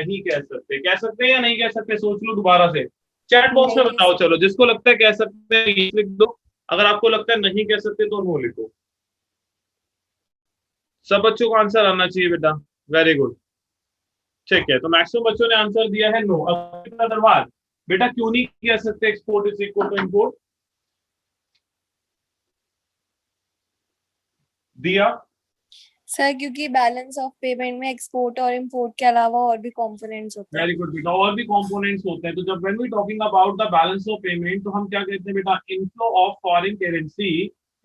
नहीं कह सकते या नहीं कह सकते, सोच लो दोबारा से, चैट बॉक्स में बताओ। चलो जिसको लगता है कह सकते हैं ये लिख दो, अगर आपको लगता है नहीं कह सकते तो नो लिखो। सब बच्चों को आंसर आना चाहिए बेटा, वेरी गुड। ठीक है, तो मैक्सिमम बच्चों ने आंसर दिया है नो। अब दरबार बेटा क्यों नहीं कह सकते export is equal to import? दिया सर क्योंकि बैलेंस ऑफ पेमेंट में एक्सपोर्ट और इंपोर्ट के अलावा और भी कंपोनेंट्स होते हैं। वेरी गुड बेटा, और भी कंपोनेंट्स होते हैं। तो जब when we talking about the balance of payment तो हम क्या कहते हैं बेटा, inflow of foreign currency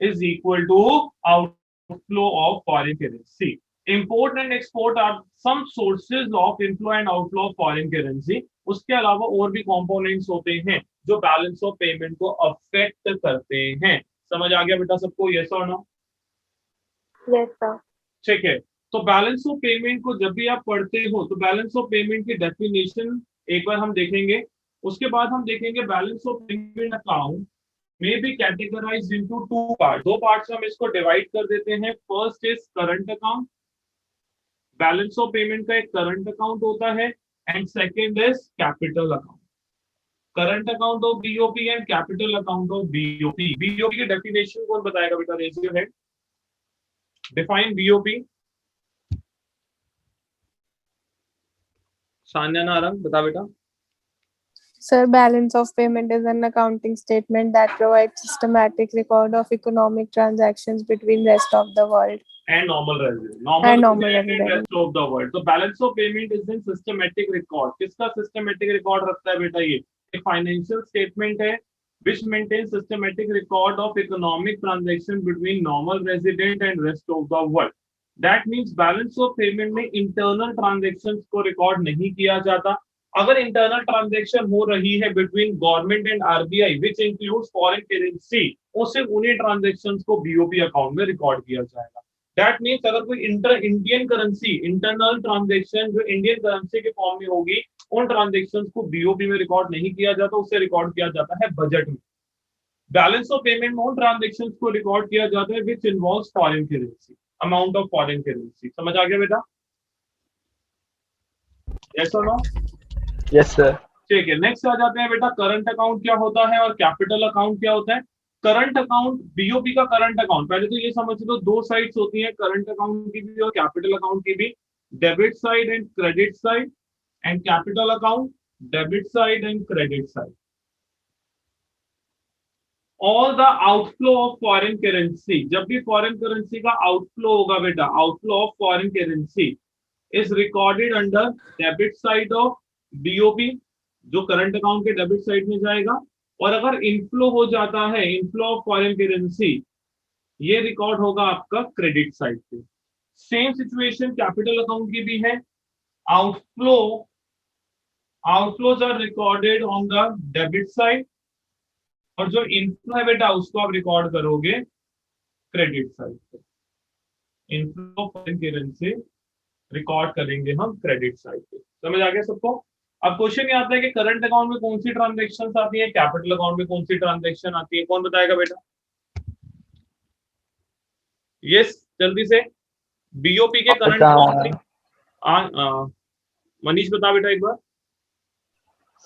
is equal to outflow of foreign currency. Import and export are some sources of inflow and outflow of foreign currency. उसके अलावा और भी कंपोनेंट्स होते हैं जो बैलेंस ऑफ पेमेंट को अफेक्ट करते हैं। समझ आ गया बेटा सबको, यस और नो? Yes sir. ठीक है, तो बैलेंस ऑफ पेमेंट को जब भी आप पढ़ते हो तो बैलेंस ऑफ पेमेंट की डेफिनेशन एक बार हम देखेंगे। उसके बाद हम देखेंगे बैलेंस ऑफ पेमेंट अकाउंट में भी कैटेगराइज्ड इनटू टू पार्ट। दो पार्ट्स हम इसको डिवाइड कर देते हैं। First is current account, balance of payment का एक करंट अकाउंट होता है, and second is capital account. Current account of BOP and capital account of BOP. BOP की डेफिनेशन कौन बताएगा बेटा? Raise your hand. Define BOP. Sanya Narang बता बेटा। Sir, balance of payment is an accounting statement that provides systematic record of economic transactions between rest of the world and normal resident, and normal and resident. rest of the world. So balance of payment is in systematic record. किसका systematic record रखता है बेटा? ये एक financial statement है which maintains systematic record of economic transaction between normal resident and rest of the world. That means balance of payment में internal transactions को record नहीं किया जाता। अगर इंटरनल ट्रांजेक्शन हो रही है between government and RBI which includes foreign currency, सिर्फ उन्हीं ट्रांजेक्शंस को बीओपी अकाउंट में रिकॉर्ड किया जाएगा। दैट मीन्स अगर कोई इंडियन करेंसी इंटरनल ट्रांजेक्शन जो इंडियन करेंसी के फॉर्म में होगी, उन ट्रांजेक्शंस को बीओपी में रिकॉर्ड नहीं किया जाता, उससे रिकॉर्ड किया जाता है बजट में। बैलेंस ऑफ पेमेंट में उन ट्रांजेक्शंस को रिकॉर्ड किया जाता है which involves foreign currency, amount of foreign currency. समझ आ गया बेटा? यस और नो? Yes sir. ठीक है, नेक्स्ट आ जाते हैं बेटा करंट अकाउंट क्या होता है और कैपिटल अकाउंट क्या होता है। करंट अकाउंट, बीओपी का करंट अकाउंट, पहले तो ये समझ लो दो साइड्स होती हैं करंट अकाउंट की भी और कैपिटल अकाउंट की भी, debit side and credit side. And capital account debit side and credit side. All the outflow of foreign currency, जब भी फॉरेन करेंसी का आउटफ्लो होगा बेटा, outflow of foreign currency is recorded under debit side of BOP, जो current account के debit side में जाएगा। और अगर इनफ्लो हो जाता है, इनफ्लो ऑफ फॉरेन करेंसी, ये रिकॉर्ड होगा आपका क्रेडिट साइड पे। सेम सिचुएशन कैपिटल अकाउंट की भी है। Outflows are recorded on the debit side, और जो इनफ्लो है बेटा उसको आप रिकॉर्ड करोगे क्रेडिट साइड पे। Inflow of foreign currency record करेंगे हम क्रेडिट साइड पे। समझ आ गया सबको? अब क्वेश्चन ये आता है कि करंट अकाउंट में कौन सी ट्रांजैक्शंस आती है, कैपिटल अकाउंट में कौन सी ट्रांजैक्शन आती है, कौन बताएगा बेटा? यस जल्दी से। बीओपी के करंट अकाउंट मनीष बता बेटा एक बार।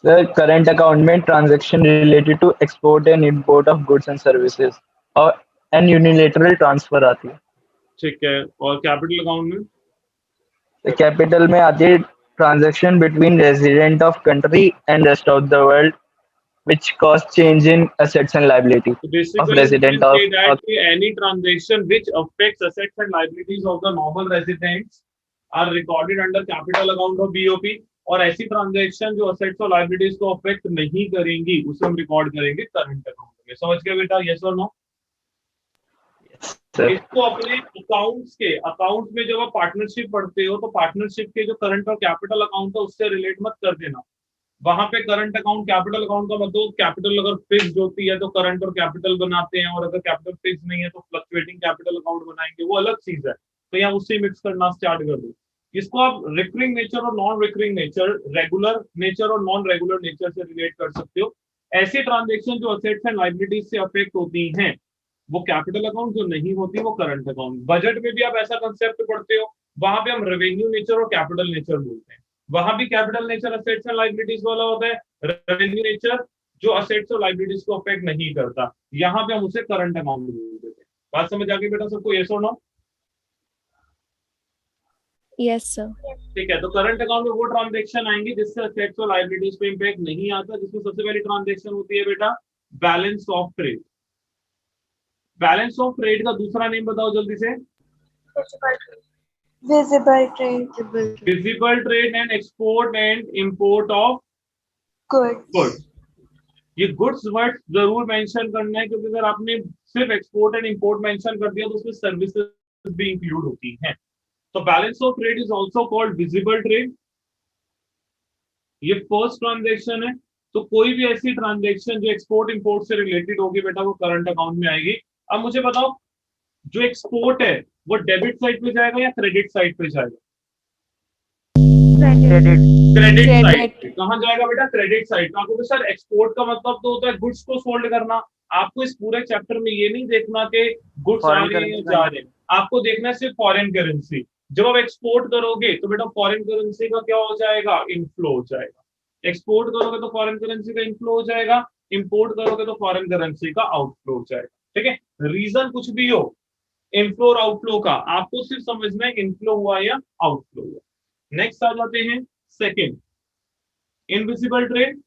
सर करंट अकाउंट में transaction related to export and import of goods and services और एन यूनिलेटरल ट्रांसफर आती है। ठीक है, और कैपिटल अकाउंट में? कैपिटल में आती है transaction between resident of country and rest of the world which cause change in assets and liabilities so of resident of any transaction which affects assets and liabilities of the normal residents are recorded under capital account of BOP, और ऐसी transaction जो assets और liabilities को affect नहीं करेंगी उसे हम record करेंगे करंट अकाउंट में। समझ गए बेटा? यस और नो? इसको अपने अकाउंट्स में जब आप पार्टनरशिप पढ़ते हो तो पार्टनरशिप के जो करंट और कैपिटल अकाउंट है उससे रिलेट मत कर देना। वहां पे करंट अकाउंट कैपिटल अकाउंट का मतलब, कैपिटल अगर फिक्स्ड होती है तो करंट और कैपिटल बनाते हैं, और अगर कैपिटल फिक्स नहीं है तो फ्लक्चुएटिंग कैपिटल अकाउंट बनाएंगे, वो अलग चीज है। तो यहाँ उससे मिक्स करना स्टार्ट कर दो। इसको आप रिकरिंग नेचर और non recurring nature, regular nature और नॉन रेगुलर नेचर से रिलेट कर सकते हो। ऐसी ट्रांजेक्शन जो असेट्स एंड लायबिलिटीज से अफेक्ट होती हैं वो कैपिटल अकाउंट, जो नहीं होती वो करंट अकाउंट। बजट में भी आप ऐसा कंसेप्ट पढ़ते हो, वहां पे हम रेवेन्यू नेचर और कैपिटल नेचर बोलते हैं। वहां भी capital nature assets and liabilities वाला होता है, रेवेन्यू नेचर जो असेट्स और लायबिलिटीज को अफेक्ट नहीं करता, यहाँ पे हम उसे करंट अकाउंट बोल देते हैं। बात समझ आ गई बेटा सबको, यस और नो? Yes, sir. ठीक है, तो करंट अकाउंट में वो ट्रांजेक्शन आएंगे जिससे असेट्स और लायबिलिटीज पे इंपैक्ट नहीं आता, जिसमें सबसे पहली ट्रांजेक्शन होती है बेटा balance of trade. Balance of trade का दूसरा नेम बताओ जल्दी से। Visible trade. Visible trade and export and import of Goods. Goods. ये गुड्स वर्ड जरूर मेंशन करना है, क्योंकि अगर आपने सिर्फ एक्सपोर्ट एंड इंपोर्ट मेंशन कर दिया तो उसमें सर्विसेज भी इंक्लूड होती हैं। तो balance of trade is also called visible trade. ये फर्स्ट ट्रांजैक्शन है, तो कोई भी ऐसी ट्रांजैक्शन जो एक्सपोर्ट इंपोर्ट से रिलेटेड होगी बेटा वो करंट अकाउंट में आएगी। अब मुझे बताओ जो एक्सपोर्ट है वो डेबिट साइड पे जाएगा या क्रेडिट साइड पे जाएगा? क्रेडिट। Credit Credit. साइड पे। कहाँ जाएगा बेटा? क्रेडिट साइड पे। आपको सर एक्सपोर्ट का मतलब तो होता है गुड्स को सोल्ड करना। आपको इस पूरे चैप्टर में ये नहीं देखना कि गुड्स आ रहे हैं या जा रहे हैं, आपको देखना है सिर्फ फॉरेन करेंसी। जब आप एक्सपोर्ट करोगे तो बेटा फॉरेन करेंसी का क्या हो जाएगा? इनफ्लो हो जाएगा। एक्सपोर्ट करोगे तो फॉरेन करेंसी का इनफ्लो हो जाएगा, इंपोर्ट करोगे तो फॉरेन करेंसी का आउटफ्लो हो जाएगा। ठीक है, रीजन कुछ भी हो इनफ्लो और आउटफ्लो का, आपको सिर्फ समझना है इनफ्लो हुआ या आउटफ्लो हुआ। नेक्स्ट आ जाते हैं second, invisible trade.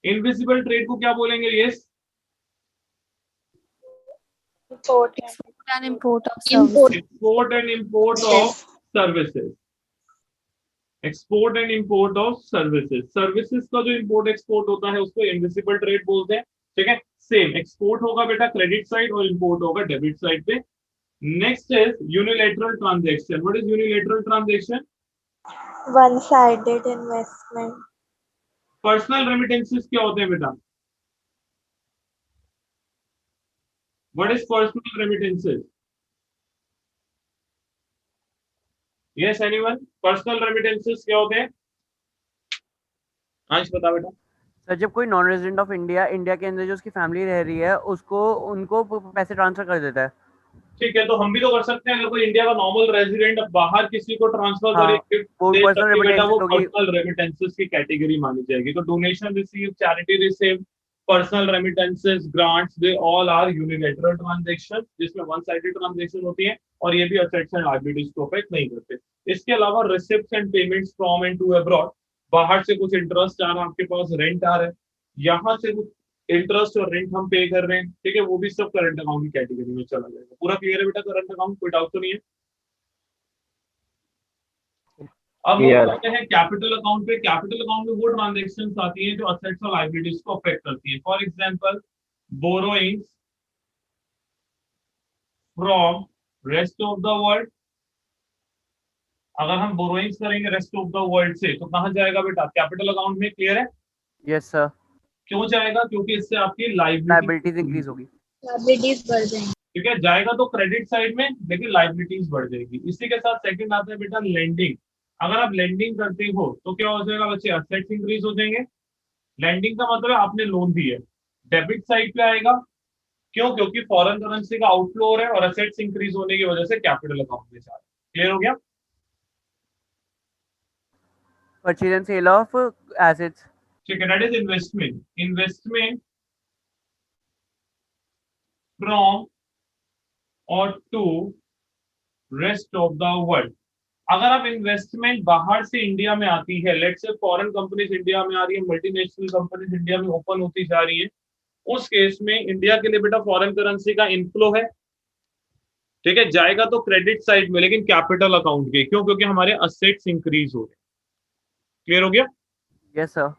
Invisible trade को क्या बोलेंगे? Yes, Import. Export and import of services. Export and import of services. Export and import of services. Services का जो इंपोर्ट एक्सपोर्ट होता है उसको इनविजिबल ट्रेड बोलते हैं। ठीक है, सेम एक्सपोर्ट होगा बेटा क्रेडिट साइड और इंपोर्ट होगा डेबिट साइड पे। Next is unilateral transaction. What is unilateral transaction? One-sided investment. Personal remittances क्या होते हैं बेटा? What is personal remittances? Yes anyone? Personal remittances क्या होते हैं? आज बता बेटा। सर जब कोई नॉन रेजिडेंट ऑफ इंडिया के अंदर जो उसकी फैमिली रह रही है उसको उनको पैसे ट्रांसफर कर देता है। ठीक है, तो हम भी तो कर सकते हैं। अगर कोई इंडिया का नॉर्मल रेजिडेंट बाहर किसी को ट्रांसफर हाँ, करे वो दे पर्सनल सकते हैं बेटा, वो रेमिटेंस होगी। पर्सनल रेमिटेंसेस की कैटेगरी मानी जाएगी। तो donation receive, charity receive, personal remittances, grants, they all are unilateral transaction, जिसमें वन साइडेड ट्रांजैक्शन होती है और ये भी असेट्स एंड लायबिलिटीज को अफेक्ट नहीं करते। इसके अलावा receipts and payments from and to abroad, बाहर से कुछ इंटरेस्ट आ रहा है, आपके पास रेंट आ रहा है, यहाँ से कुछ इंटरेस्ट और रेंट हम पे कर रहे हैं, ठीक है, वो भी सब करंट अकाउंट की कैटेगरी में चला जाएगा। पूरा क्लियर है बेटा करंट अकाउंट? कोई डाउट तो नहीं है? अब हम Clear है। आते हैं कैपिटल अकाउंट पे। कैपिटल अकाउंट में वो ट्रांजैक्शंस आती हैं जो असेट्स और लायबिलिटीज को अफेक्ट करती है। For example borrowings from rest of the world. अगर हम बोरोइंग्स करेंगे रेस्ट ऑफ द वर्ल्ड से तो कहां जाएगा बेटा? कैपिटल अकाउंट में। क्लियर है? Yes sir. क्यों जाएगा? क्योंकि इससे आपकी लायबिलिटीज इंक्रीज होगी। Liabilities बढ़ जाएंगे. ठीक है, जाएगा तो क्रेडिट साइड में, लेकिन लायबिलिटीज बढ़ जाएगी। इसी के साथ सेकंड आता है बेटा लेंडिंग। अगर आप लेंडिंग करते हो तो क्या हो जाएगा बच्चे? असेट्स इंक्रीज हो जाएंगे। लेंडिंग का मतलब है आपने लोन दिया है, डेबिट साइड पे आएगा। क्यों? क्योंकि फॉरेन करेंसी का आउटफ्लो हो रहा है और असेट्स इंक्रीज होने की वजह से कैपिटल अकाउंट में जा रहा है। क्लियर हो गया? Purchase and sale of assets. ठीक है, that is investment. Investment from और to rest of the world. अगर आप इन्वेस्टमेंट बाहर से इंडिया में आती है, let's say foreign companies India में आ रही है, मल्टीनेशनल कंपनीज इंडिया में ओपन होती जा रही है, उस केस में इंडिया के लिए बेटा फॉरेन करेंसी का इनफ्लो है। ठीक है, जाएगा तो क्रेडिट साइड में, लेकिन कैपिटल अकाउंट के। क्यों? क्योंकि हमारे असेट्स इंक्रीज हो रहे हैं। क्लियर हो गया? Yes sir.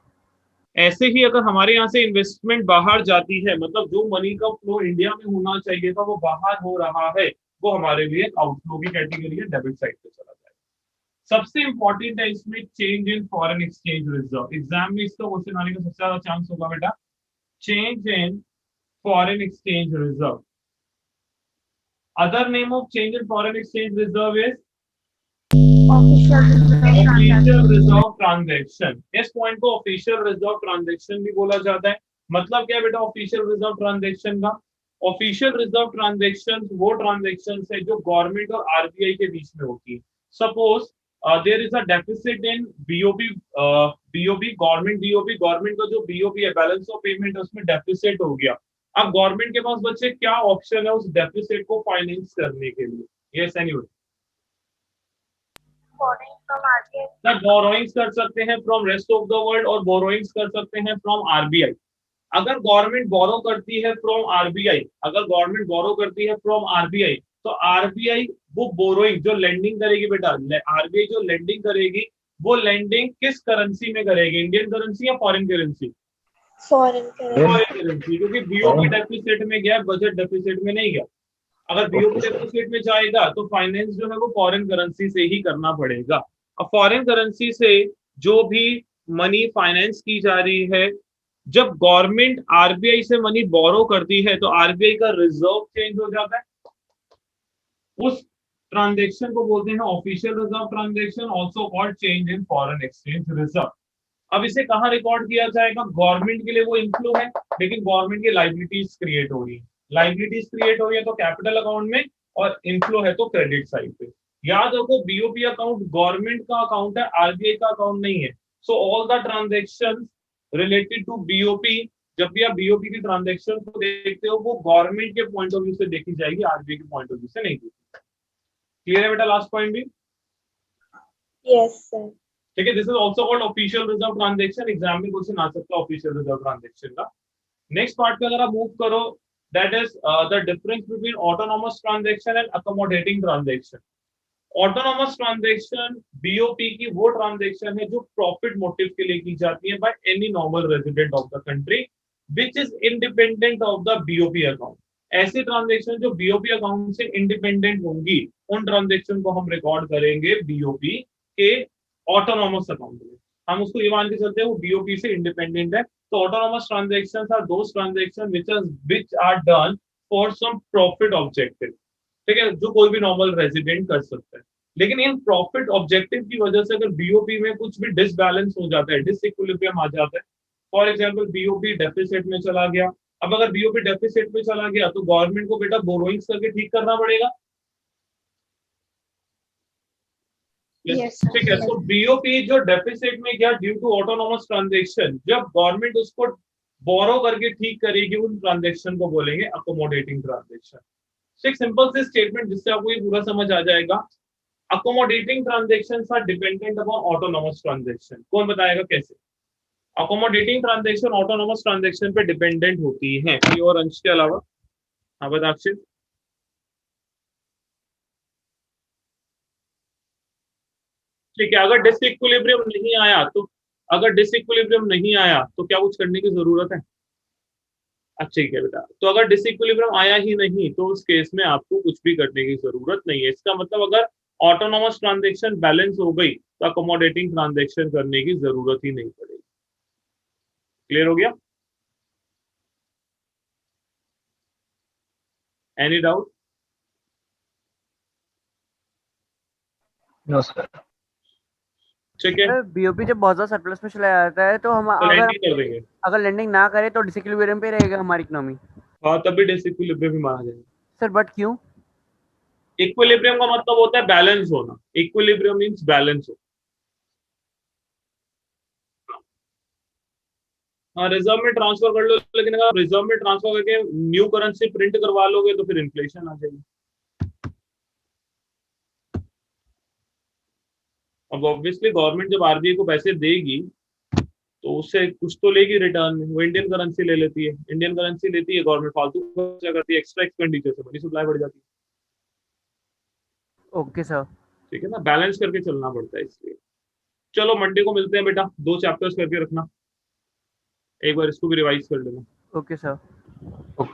ऐसे ही अगर हमारे यहाँ से इन्वेस्टमेंट बाहर जाती है, मतलब जो मनी का फ्लो इंडिया में होना चाहिए था वो बाहर हो रहा है, वो हमारे लिए आउटफ्लो की कैटेगरी है, डेबिट साइड पे चला जाएगा। सबसे इंपॉर्टेंट है इसमें change in foreign exchange reserve. Exam में इसका क्वेश्चन आने का सबसे ज्यादा चांस होगा बेटा। Change in foreign exchange reserve. Other name of change in foreign exchange reserve is official reserve transaction. इस पॉइंट को ऑफिशियल रिजर्व ट्रांजैक्शन भी बोला जाता है। मतलब क्या है बेटा ऑफिशियल रिजर्व ट्रांजैक्शन का? ऑफिशियल रिजर्व ट्रांजेक्शन वो ट्रांजेक्शन है जो गवर्नमेंट और आरबीआई के बीच में होती है. Suppose there is a deficit in BOP. BOP government का जो बीओपी है, बैलेंस ऑफ पेमेंट, उसमें डेफिसिट हो गया. अब गवर्नमेंट के पास बच्चे क्या ऑप्शन है उस डेफिसिट को फाइनेंस करने के लिए? Yes anyone. Borrowing from RBI. Sir borrowings कर सकते हैं from rest of the world और बोरोइंग्स कर सकते हैं फ्रॉम आरबीआई. अगर गवर्नमेंट बोरो करती है फ्रॉम आरबीआई, तो आरबीआई वो बोरोइंग जो लेंडिंग करेगी बेटा, आरबीआई जो लेंडिंग करेगी वो लेंडिंग किस करेंसी में करेगी? इंडियन करेंसी या foreign currency? Foreign currency. Foreign currency, क्योंकि बीओपी डेफिसिट में गया, बजट डेफिसिट में नहीं गया. अगर बीओपी डेफिसिट में जाएगा तो फाइनेंस जो है वो फॉरेन करेंसी से ही करना पड़ेगा. अब फॉरेन करेंसी से जो भी मनी फाइनेंस की जा रही है, जब गवर्नमेंट आरबीआई से मनी बोरो करती है तो आरबीआई का रिजर्व चेंज हो जाता है. उस ट्रांजेक्शन को बोलते हैं official reserve transaction, also called change in foreign exchange reserve. अब इसे कहाँ रिकॉर्ड किया जाएगा? गवर्नमेंट के लिए वो इनफ्लो है, लेकिन गवर्नमेंट की लाइबिलिटीज क्रिएट हो रही है. लाइबिलिटीज क्रिएट हो रही है तो कैपिटल अकाउंट में, और इनफ्लो है तो क्रेडिट साइड पे. याद रखो बीओपी अकाउंट गवर्नमेंट का अकाउंट है, आरबीआई का अकाउंट नहीं है. So all the transaction related to BOP, जब भी आप बीओपी की ट्रांजेक्शन को देखते हो वो गवर्नमेंट के पॉइंट ऑफ व्यू से देखी जाएगी, आरबीआई के पॉइंट ऑफ व्यू से नहीं देखी. क्लियर है बेटा? लास्ट पॉइंट भी Yes, sir. ठीक है. This is also called official reserve transaction. Exam में क्वेश्चन आ सकता है ऑफिशियल रिजर्व ट्रांजेक्शन का. नेक्स्ट पार्ट पे अगर आप मूव करो, that is the difference between autonomous transaction and accommodating transaction. Autonomous transaction BOP की वो ट्रांजेक्शन है जो प्रॉफिट मोटिव के लिए की जाती है by any normal resident of the country which is independent of the BOP account. ऐसी ट्रांजेक्शन जो बीओपी अकाउंट से इंडिपेंडेंट होंगी, उन ट्रांजेक्शन को हम रिकॉर्ड करेंगे बीओपी के ऑटोनॉमस अकाउंट में. हम उसको ये मान के चलते हैं वो बीओपी से इंडिपेंडेंट है. तो autonomous transactions are those transaction which are done for some profit objective. ठीक है, जो कोई भी नॉर्मल रेजिडेंट कर सकता है. लेकिन इन प्रॉफिट ऑब्जेक्टिव की वजह से अगर बीओपी में कुछ भी डिसबैलेंस हो जाता है, डिसइक्विलिब्रियम आ जाता है, फॉर एग्जांपल बीओपी डेफिसिट में चला गया. अब अगर बीओपी डेफिसिट में चला गया तो गवर्नमेंट को बेटा बोरोइंग्स करके ठीक करना पड़ेगा. Yes, sir. ठीक है. तो बीओपी जो डेफिसिट में गया ड्यू टू ऑटोनॉमस ट्रांजेक्शन, जब गवर्नमेंट उसको बोरो करके ठीक करेगी उन ट्रांजेक्शन को बोलेंगे अकोमोडेटिंग ट्रांजेक्शन. एक सिंपल से स्टेटमेंट जिससे आपको ये पूरा समझ आ जाएगा. Accommodating transactions are dependent upon autonomous transaction. कौन बताएगा कैसे? अकोमोडेटिंग ट्रांजेक्शन ऑटोनॉमस ट्रांजेक्शन पे डिपेंडेंट होती है. कोई और अंश के अलावा? हाँ बताक्षित. ठीक है. अगर डिसइक्विलिब्रियम नहीं आया तो क्या कुछ करने की जरूरत है? अच्छा ठीक है बेटा. तो अगर डिसइक्विलिब्रियम आया ही नहीं तो उस केस में आपको कुछ भी करने की जरूरत नहीं है. इसका मतलब अगर ऑटोनॉमस ट्रांजेक्शन बैलेंस हो गई तो अकोमोडेटिंग ट्रांजेक्शन करने की जरूरत ही नहीं पड़ेगी. क्लियर हो गया? Any doubt? No, sir. ठीक है. बीओपी जब बहुत ज्यादा सरप्लस में चला जाता है तो हम तो लैंडिंग कर देंगे. अगर लैंडिंग ना करे तो डिसइक्विलिब्रियम पे रहेगा हमारी इकोनॉमी. हाँ तभी डिसइक्विलिब्रियम भी माना जाएगा. सर बट क्यों? इक्विलिब्रियम का मतलब होता है बैलेंस होना. इक्विलिब्रियम मींस बैलेंस हो. हाँ रिजर्व में ट्रांसफर कर लो, लेकिन अगर रिजर्व में ट्रांसफर करके न्यू करेंसी प्रिंट करवा लोगे तो फिर इन्फ्लेशन आ जाएगी. अब ऑब्वियसली गवर्नमेंट जब आरबीआई को पैसे देगी तो उससे कुछ तो लेगी रिटर्न में. वो इंडियन करेंसी ले लेती है. इंडियन करेंसी लेती है गवर्नमेंट, फालतू खर्चा करती है, एक्स्ट्रा एक्सपेंडिचर से मनी सप्लाई बढ़ जाती है. Okay sir. ठीक है ना, बैलेंस करके चलना पड़ता है. इसलिए चलो मंडे को मिलते हैं बेटा. 2 चैप्टर्स करके रखना, एक बार इसको भी रिवाइज कर लेना. Okay sir. Okay.